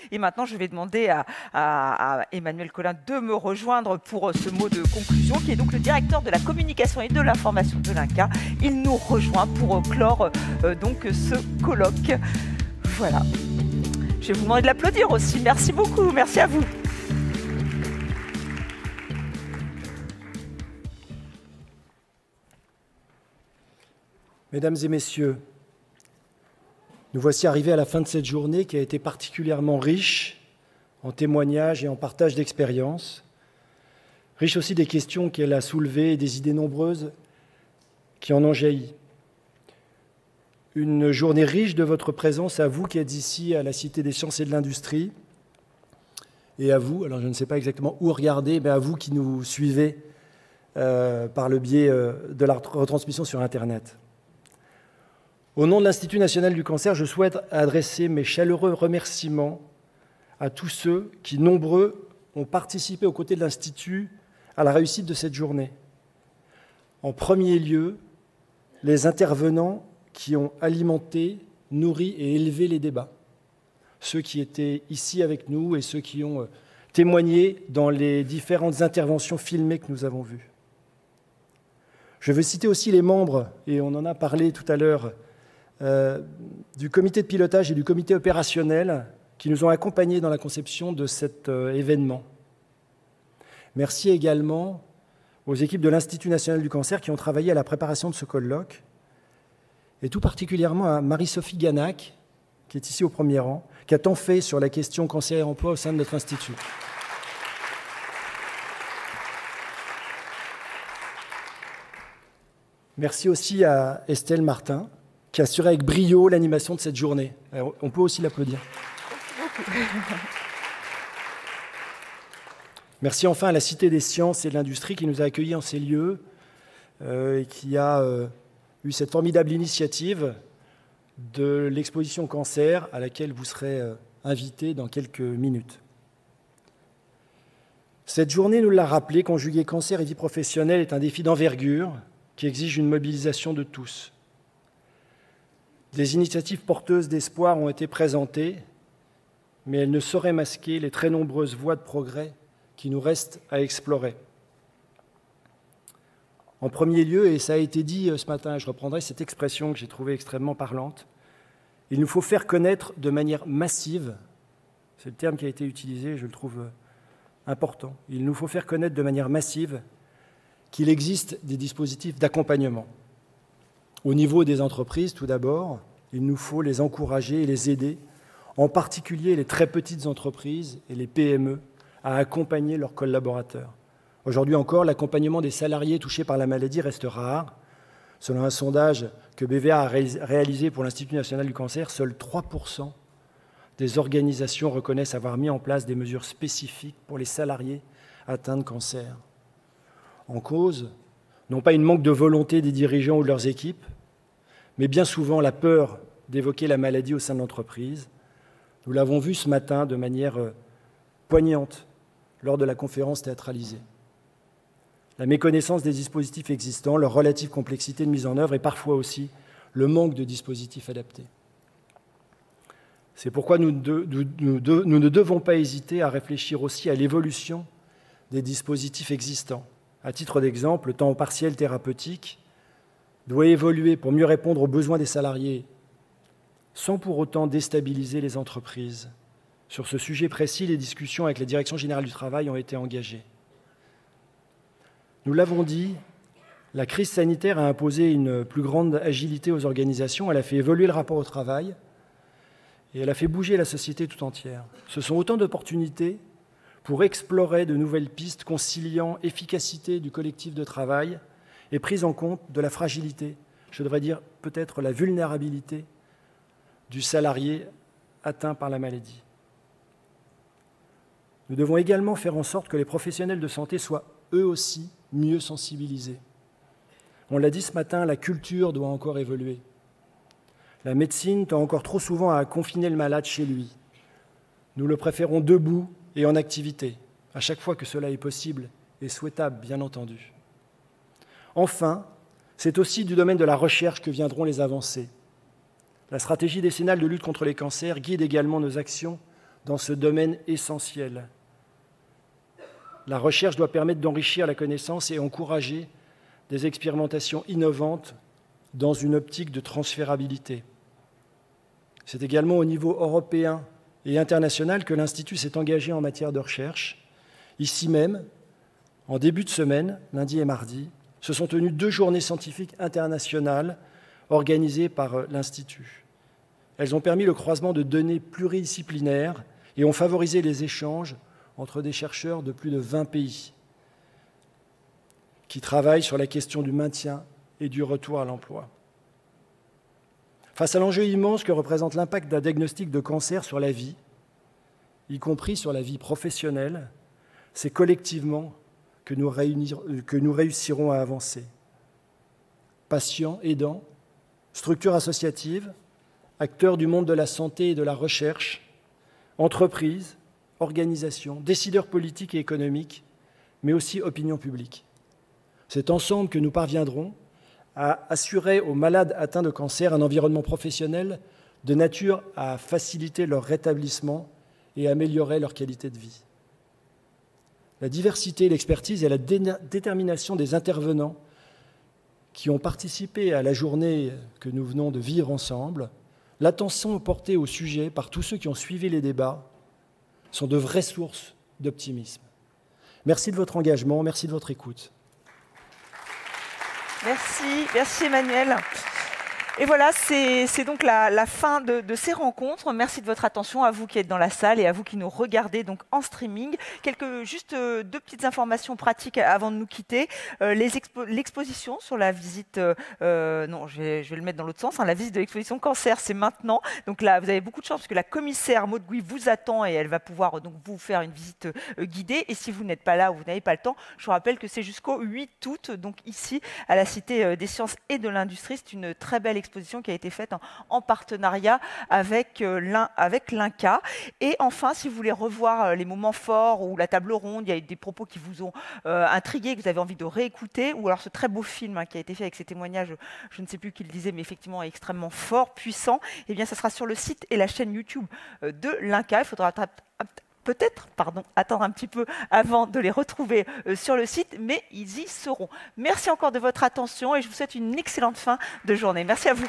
Et maintenant, je vais demander à Emmanuel Collin de me rejoindre pour ce mot de conclusion, qui est donc le directeur de la communication et de l'information de l'INCa. Il nous rejoint pour clore donc ce colloque. Voilà. Je vais vous demander de l'applaudir aussi. Merci beaucoup. Merci à vous. Mesdames et messieurs, nous voici arrivés à la fin de cette journée qui a été particulièrement riche en témoignages et en partage d'expériences, riche aussi des questions qu'elle a soulevées et des idées nombreuses qui en ont jailli. Une journée riche de votre présence à vous qui êtes ici à la Cité des Sciences et de l'Industrie, et à vous, alors je ne sais pas exactement où regarder, mais à vous qui nous suivez par le biais de la retransmission sur Internet. Au nom de l'Institut national du cancer, je souhaite adresser mes chaleureux remerciements à tous ceux qui, nombreux, ont participé aux côtés de l'Institut à la réussite de cette journée. En premier lieu, les intervenants qui ont alimenté, nourri et élevé les débats. Ceux qui étaient ici avec nous et ceux qui ont témoigné dans les différentes interventions filmées que nous avons vues. Je veux citer aussi les membres, et on en a parlé tout à l'heure, du comité de pilotage et du comité opérationnel qui nous ont accompagnés dans la conception de cet événement. Merci également aux équipes de l'Institut national du cancer qui ont travaillé à la préparation de ce colloque, et tout particulièrement à Marie-Sophie Ganac, qui est ici au premier rang, qui a tant fait sur la question cancer et emploi au sein de notre institut. Merci aussi à Estelle Martin, qui a assuré avec brio l'animation de cette journée. Alors, on peut aussi l'applaudir. Merci enfin à la Cité des Sciences et de l'Industrie qui nous a accueillis en ces lieux et qui a eu cette formidable initiative de l'exposition cancer à laquelle vous serez invités dans quelques minutes. Cette journée nous l'a rappelé, conjuguer cancer et vie professionnelle est un défi d'envergure qui exige une mobilisation de tous. Des initiatives porteuses d'espoir ont été présentées, mais elles ne sauraient masquer les très nombreuses voies de progrès qui nous restent à explorer. En premier lieu, et ça a été dit ce matin, je reprendrai cette expression que j'ai trouvée extrêmement parlante, il nous faut faire connaître de manière massive, c'est le terme qui a été utilisé, je le trouve important, il nous faut faire connaître de manière massive qu'il existe des dispositifs d'accompagnement. Au niveau des entreprises, tout d'abord, il nous faut les encourager et les aider, en particulier les très petites entreprises et les PME, à accompagner leurs collaborateurs. Aujourd'hui encore, l'accompagnement des salariés touchés par la maladie reste rare. Selon un sondage que BVA a réalisé pour l'Institut national du cancer, seuls 3% des organisations reconnaissent avoir mis en place des mesures spécifiques pour les salariés atteints de cancer. En cause, non pas une manque de volonté des dirigeants ou de leurs équipes, mais bien souvent la peur d'évoquer la maladie au sein de l'entreprise. Nous l'avons vu ce matin de manière poignante lors de la conférence théâtralisée. La méconnaissance des dispositifs existants, leur relative complexité de mise en œuvre et parfois aussi le manque de dispositifs adaptés. C'est pourquoi nous ne devons pas hésiter à réfléchir aussi à l'évolution des dispositifs existants. À titre d'exemple, le temps partiel thérapeutique doit évoluer pour mieux répondre aux besoins des salariés, sans pour autant déstabiliser les entreprises. Sur ce sujet précis, les discussions avec la Direction générale du travail ont été engagées. Nous l'avons dit, la crise sanitaire a imposé une plus grande agilité aux organisations, elle a fait évoluer le rapport au travail et elle a fait bouger la société tout entière. Ce sont autant d'opportunités pour explorer de nouvelles pistes conciliant efficacité du collectif de travail et prise en compte de la fragilité, je devrais dire peut-être la vulnérabilité du salarié atteint par la maladie. Nous devons également faire en sorte que les professionnels de santé soient eux aussi mieux sensibilisés. On l'a dit ce matin, la culture doit encore évoluer. La médecine tend encore trop souvent à confiner le malade chez lui. Nous le préférons debout et en activité, à chaque fois que cela est possible et souhaitable, bien entendu. Enfin, c'est aussi du domaine de la recherche que viendront les avancées. La stratégie décennale de lutte contre les cancers guide également nos actions dans ce domaine essentiel. La recherche doit permettre d'enrichir la connaissance et encourager des expérimentations innovantes dans une optique de transférabilité. C'est également au niveau européen et international que l'Institut s'est engagé en matière de recherche. Ici même, en début de semaine, lundi et mardi, se sont tenues 2 journées scientifiques internationales organisées par l'Institut. Elles ont permis le croisement de données pluridisciplinaires et ont favorisé les échanges entre des chercheurs de plus de 20 pays qui travaillent sur la question du maintien et du retour à l'emploi. Face à l'enjeu immense que représente l'impact d'un diagnostic de cancer sur la vie, y compris sur la vie professionnelle, c'est collectivement que nous réussirons à avancer. Patients, aidants, structures associatives, acteurs du monde de la santé et de la recherche, entreprises, organisations, décideurs politiques et économiques, mais aussi opinion publique. C'est ensemble que nous parviendrons à assurer aux malades atteints de cancer un environnement professionnel de nature à faciliter leur rétablissement et améliorer leur qualité de vie. La diversité, l'expertise et la détermination des intervenants qui ont participé à la journée que nous venons de vivre ensemble, l'attention portée au sujet par tous ceux qui ont suivi les débats, sont de vraies sources d'optimisme. Merci de votre engagement, merci de votre écoute. Merci Emmanuel. Et voilà, c'est donc la fin de ces rencontres. Merci de votre attention, à vous qui êtes dans la salle et à vous qui nous regardez donc en streaming. Juste 2 petites informations pratiques avant de nous quitter. L'exposition sur la visite, non, je vais le mettre dans l'autre sens, hein, la visite de l'exposition cancer, c'est maintenant. Donc là, vous avez beaucoup de chance parce que la commissaire Maud Gouy vous attend et elle va pouvoir donc vous faire une visite guidée. Et si vous n'êtes pas là ou vous n'avez pas le temps, je vous rappelle que c'est jusqu'au 8 août, donc ici à la Cité des Sciences et de l'Industrie. C'est une très belle exposition qui a été faite en partenariat avec l'INCa. Et enfin, si vous voulez revoir les moments forts ou la table ronde, il y a des propos qui vous ont intrigué, que vous avez envie de réécouter, ou alors ce très beau film qui a été fait avec ces témoignages, je ne sais plus qui le disait, mais effectivement extrêmement fort, puissant, eh bien ça sera sur le site et la chaîne YouTube de l'INCa. Il faudra peut-être attendre un petit peu avant de les retrouver sur le site, mais ils y seront. Merci encore de votre attention et je vous souhaite une excellente fin de journée. Merci à vous.